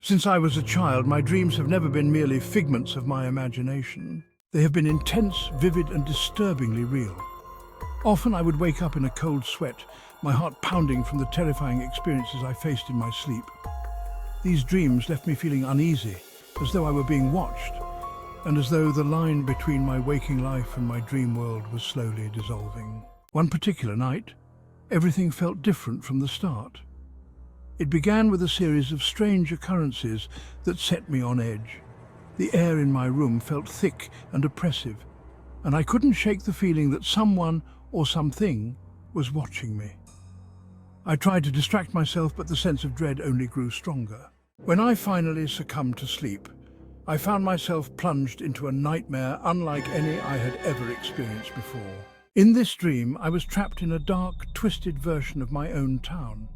Since I was a child, my dreams have never been merely figments of my imagination. They have been intense, vivid, and disturbingly real. Often I would wake up in a cold sweat, my heart pounding from the terrifying experiences I faced in my sleep. These dreams left me feeling uneasy, as though I were being watched, and as though the line between my waking life and my dream world was slowly dissolving. One particular night, everything felt different from the start. It began with a series of strange occurrences that set me on edge. The air in my room felt thick and oppressive, and I couldn't shake the feeling that someone or something was watching me. I tried to distract myself, but the sense of dread only grew stronger. When I finally succumbed to sleep, I found myself plunged into a nightmare unlike any I had ever experienced before. In this dream, I was trapped in a dark, twisted version of my own town.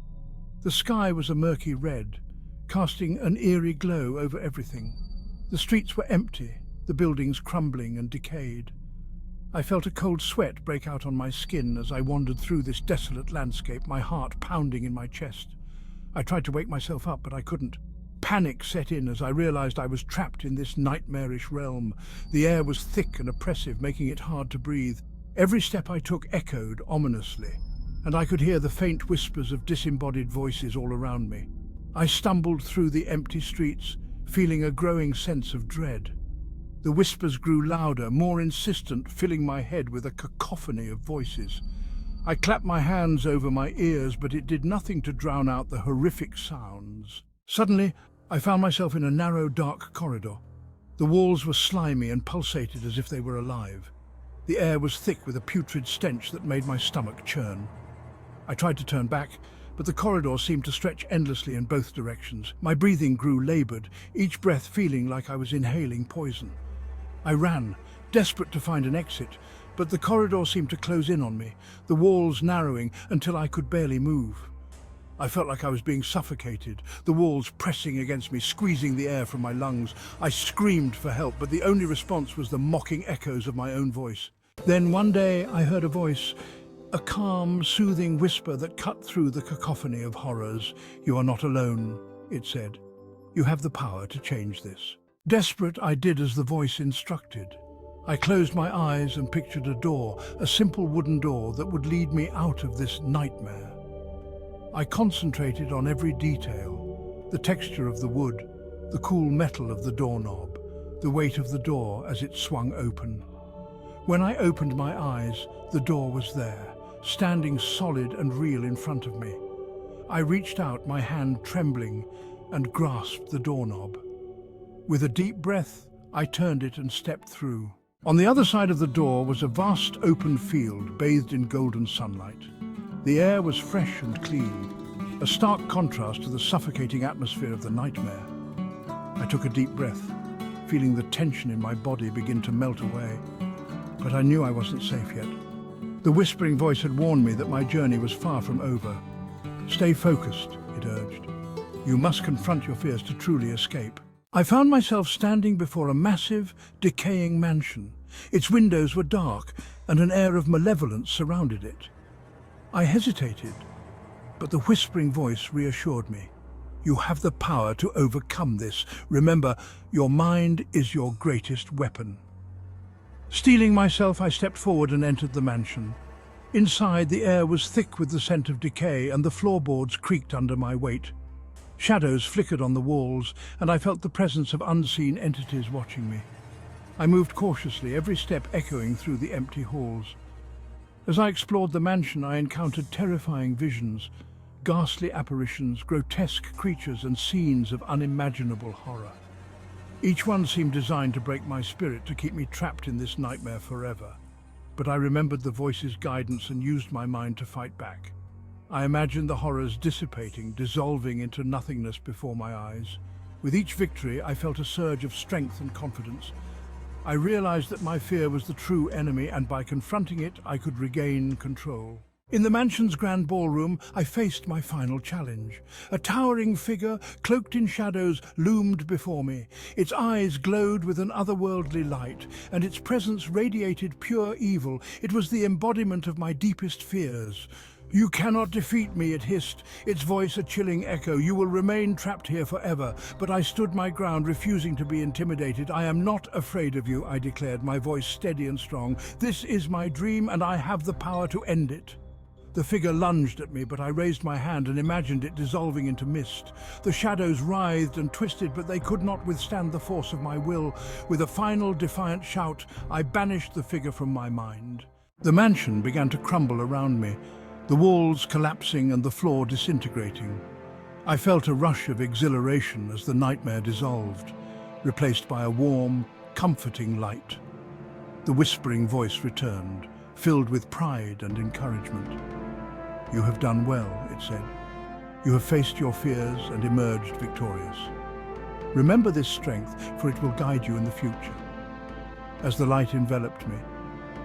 The sky was a murky red, casting an eerie glow over everything. The streets were empty, the buildings crumbling and decayed. I felt a cold sweat break out on my skin as I wandered through this desolate landscape, my heart pounding in my chest. I tried to wake myself up, but I couldn't. Panic set in as I realized I was trapped in this nightmarish realm. The air was thick and oppressive, making it hard to breathe. Every step I took echoed ominously, and I could hear the faint whispers of disembodied voices all around me. I stumbled through the empty streets, feeling a growing sense of dread. The whispers grew louder, more insistent, filling my head with a cacophony of voices. I clapped my hands over my ears, but it did nothing to drown out the horrific sounds. Suddenly, I found myself in a narrow, dark corridor. The walls were slimy and pulsated as if they were alive. The air was thick with a putrid stench that made my stomach churn. I tried to turn back, but the corridor seemed to stretch endlessly in both directions. My breathing grew labored, each breath feeling like I was inhaling poison. I ran, desperate to find an exit, but the corridor seemed to close in on me, the walls narrowing until I could barely move. I felt like I was being suffocated, the walls pressing against me, squeezing the air from my lungs. I screamed for help, but the only response was the mocking echoes of my own voice. Then one day I heard a voice, a calm, soothing whisper that cut through the cacophony of horrors. "You are not alone," it said. "You have the power to change this." Desperate, I did as the voice instructed. I closed my eyes and pictured a door, a simple wooden door that would lead me out of this nightmare. I concentrated on every detail, the texture of the wood, the cool metal of the doorknob, the weight of the door as it swung open. When I opened my eyes, the door was there, standing solid and real in front of me. I reached out, my hand trembling, and grasped the doorknob. With a deep breath, I turned it and stepped through. On the other side of the door was a vast open field bathed in golden sunlight. The air was fresh and clean, a stark contrast to the suffocating atmosphere of the nightmare. I took a deep breath, feeling the tension in my body begin to melt away. But I knew I wasn't safe yet. The whispering voice had warned me that my journey was far from over. "Stay focused," it urged. "You must confront your fears to truly escape." I found myself standing before a massive, decaying mansion. Its windows were dark, and an air of malevolence surrounded it. I hesitated, but the whispering voice reassured me. "You have the power to overcome this. Remember, your mind is your greatest weapon." Steeling myself, I stepped forward and entered the mansion. Inside, the air was thick with the scent of decay, and the floorboards creaked under my weight. Shadows flickered on the walls, and I felt the presence of unseen entities watching me. I moved cautiously, every step echoing through the empty halls. As I explored the mansion, I encountered terrifying visions, ghastly apparitions, grotesque creatures, and scenes of unimaginable horror. Each one seemed designed to break my spirit, to keep me trapped in this nightmare forever. But I remembered the voice's guidance and used my mind to fight back. I imagined the horrors dissipating, dissolving into nothingness before my eyes. With each victory, I felt a surge of strength and confidence. I realized that my fear was the true enemy, and by confronting it, I could regain control. In the mansion's grand ballroom, I faced my final challenge. A towering figure, cloaked in shadows, loomed before me. Its eyes glowed with an otherworldly light, and its presence radiated pure evil. It was the embodiment of my deepest fears. "You cannot defeat me," it hissed, its voice a chilling echo. "You will remain trapped here forever." But I stood my ground, refusing to be intimidated. "I am not afraid of you," I declared, my voice steady and strong. "This is my dream, and I have the power to end it." The figure lunged at me, but I raised my hand and imagined it dissolving into mist. The shadows writhed and twisted, but they could not withstand the force of my will. With a final defiant shout, I banished the figure from my mind. The mansion began to crumble around me, the walls collapsing and the floor disintegrating. I felt a rush of exhilaration as the nightmare dissolved, replaced by a warm, comforting light. The whispering voice returned, filled with pride and encouragement. "You have done well," it said. "You have faced your fears and emerged victorious. Remember this strength, for it will guide you in the future." As the light enveloped me,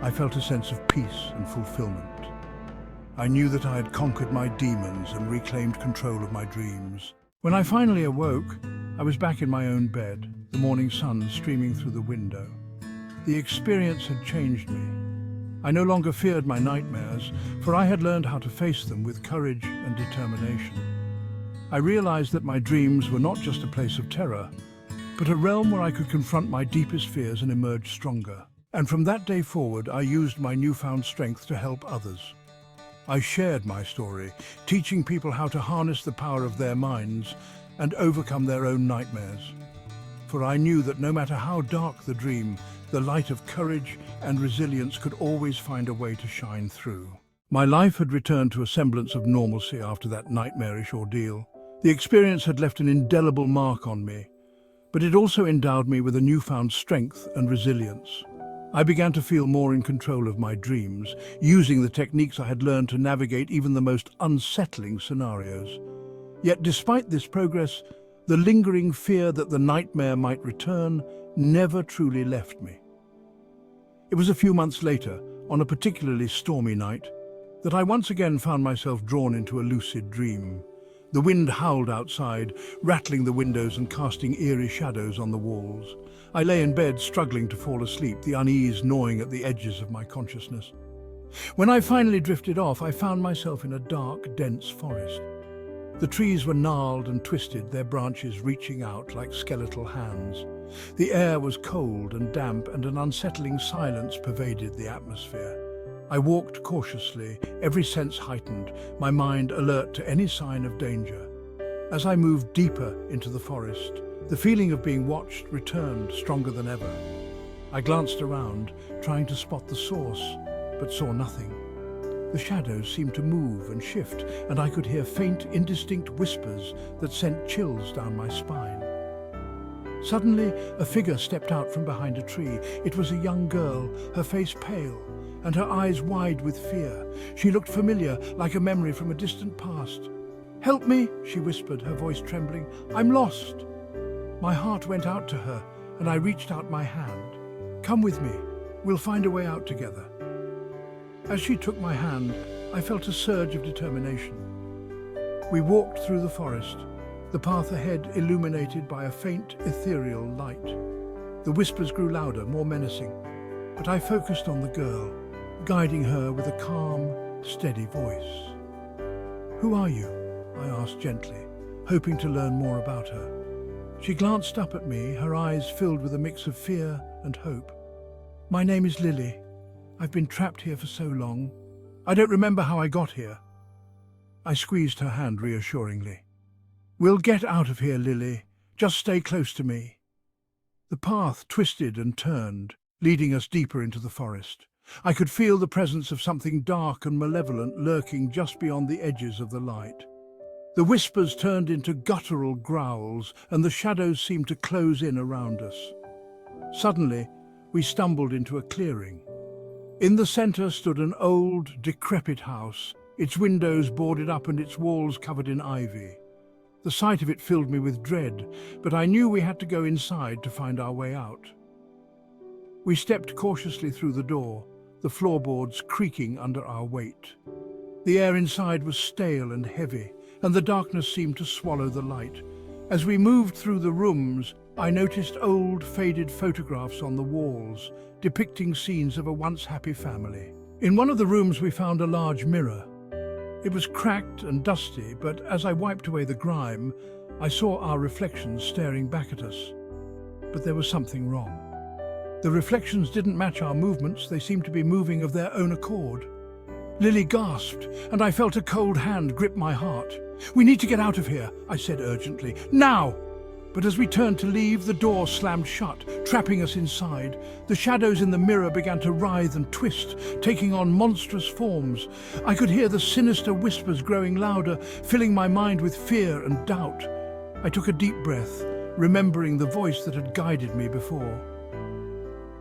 I felt a sense of peace and fulfillment. I knew that I had conquered my demons and reclaimed control of my dreams. When I finally awoke, I was back in my own bed, the morning sun streaming through the window. The experience had changed me. I no longer feared my nightmares, for I had learned how to face them with courage and determination. I realized that my dreams were not just a place of terror, but a realm where I could confront my deepest fears and emerge stronger. And from that day forward, I used my newfound strength to help others. I shared my story, teaching people how to harness the power of their minds and overcome their own nightmares. For I knew that no matter how dark the dream, the light of courage and resilience could always find a way to shine through. My life had returned to a semblance of normalcy after that nightmarish ordeal. The experience had left an indelible mark on me, but it also endowed me with a newfound strength and resilience. I began to feel more in control of my dreams, using the techniques I had learned to navigate even the most unsettling scenarios. Yet despite this progress, the lingering fear that the nightmare might return never truly left me. It was a few months later, on a particularly stormy night, that I once again found myself drawn into a lucid dream. The wind howled outside, rattling the windows and casting eerie shadows on the walls. I lay in bed, struggling to fall asleep, the unease gnawing at the edges of my consciousness. When I finally drifted off, I found myself in a dark, dense forest. The trees were gnarled and twisted, their branches reaching out like skeletal hands. The air was cold and damp, and an unsettling silence pervaded the atmosphere. I walked cautiously, every sense heightened, my mind alert to any sign of danger. As I moved deeper into the forest, the feeling of being watched returned, stronger than ever. I glanced around, trying to spot the source, but saw nothing. The shadows seemed to move and shift, and I could hear faint, indistinct whispers that sent chills down my spine. Suddenly, a figure stepped out from behind a tree. It was a young girl, her face pale, and her eyes wide with fear. She looked familiar, like a memory from a distant past. "Help me," she whispered, her voice trembling. "I'm lost." My heart went out to her, and I reached out my hand. "Come with me. We'll find a way out together." As she took my hand, I felt a surge of determination. We walked through the forest, the path ahead illuminated by a faint, ethereal light. The whispers grew louder, more menacing, but I focused on the girl, guiding her with a calm, steady voice. "Who are you?" I asked gently, hoping to learn more about her. She glanced up at me, her eyes filled with a mix of fear and hope. "My name is Lily. I've been trapped here for so long. I don't remember how I got here." I squeezed her hand reassuringly. "We'll get out of here, Lily. Just stay close to me." The path twisted and turned, leading us deeper into the forest. I could feel the presence of something dark and malevolent lurking just beyond the edges of the light. The whispers turned into guttural growls, and the shadows seemed to close in around us. Suddenly, we stumbled into a clearing. In the center stood an old, decrepit house, its windows boarded up and its walls covered in ivy. The sight of it filled me with dread, but I knew we had to go inside to find our way out. We stepped cautiously through the door, the floorboards creaking under our weight. The air inside was stale and heavy, and the darkness seemed to swallow the light. As we moved through the rooms, I noticed old, faded photographs on the walls, depicting scenes of a once happy family. In one of the rooms we found a large mirror. It was cracked and dusty, but as I wiped away the grime, I saw our reflections staring back at us. But there was something wrong. The reflections didn't match our movements, they seemed to be moving of their own accord. Lily gasped, and I felt a cold hand grip my heart. "We need to get out of here," I said urgently. "Now!" But as we turned to leave, the door slammed shut, trapping us inside. The shadows in the mirror began to writhe and twist, taking on monstrous forms. I could hear the sinister whispers growing louder, filling my mind with fear and doubt. I took a deep breath, remembering the voice that had guided me before.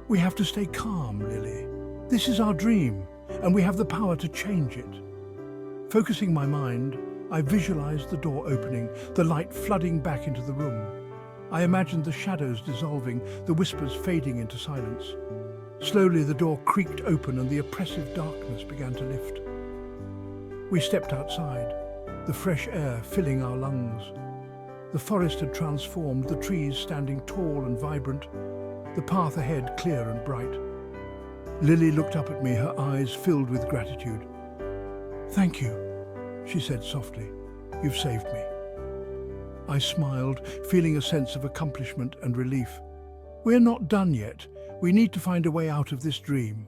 "We have to stay calm, Lily. This is our dream, and we have the power to change it." Focusing my mind, I visualized the door opening, the light flooding back into the room. I imagined the shadows dissolving, the whispers fading into silence. Slowly the door creaked open and the oppressive darkness began to lift. We stepped outside, the fresh air filling our lungs. The forest had transformed, the trees standing tall and vibrant, the path ahead clear and bright. Lily looked up at me, her eyes filled with gratitude. "Thank you," she said softly. "You've saved me." I smiled, feeling a sense of accomplishment and relief. "We're not done yet. We need to find a way out of this dream."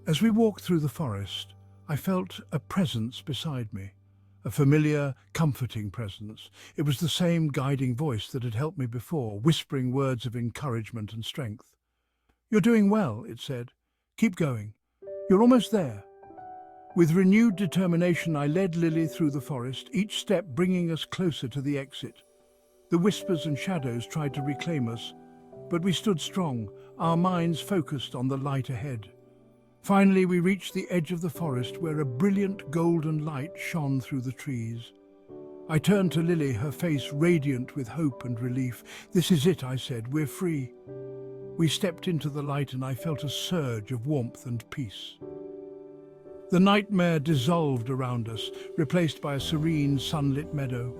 As we walked through the forest, I felt a presence beside me, a familiar, comforting presence. It was the same guiding voice that had helped me before, whispering words of encouragement and strength. "You're doing well," it said. "Keep going. You're almost there." With renewed determination, I led Lily through the forest, each step bringing us closer to the exit. The whispers and shadows tried to reclaim us, but we stood strong, our minds focused on the light ahead. Finally, we reached the edge of the forest where a brilliant golden light shone through the trees. I turned to Lily, her face radiant with hope and relief. "This is it," I said. "We're free." We stepped into the light and I felt a surge of warmth and peace. The nightmare dissolved around us, replaced by a serene, sunlit meadow.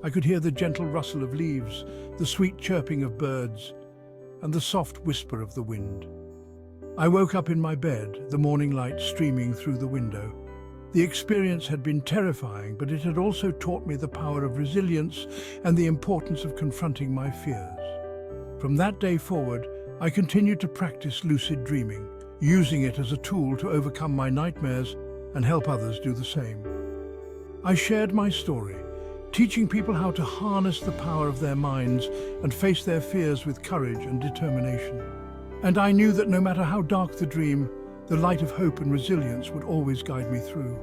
I could hear the gentle rustle of leaves, the sweet chirping of birds, and the soft whisper of the wind. I woke up in my bed, the morning light streaming through the window. The experience had been terrifying, but it had also taught me the power of resilience and the importance of confronting my fears. From that day forward, I continued to practice lucid dreaming, using it as a tool to overcome my nightmares and help others do the same. I shared my story, teaching people how to harness the power of their minds and face their fears with courage and determination. And I knew that no matter how dark the dream, the light of hope and resilience would always guide me through.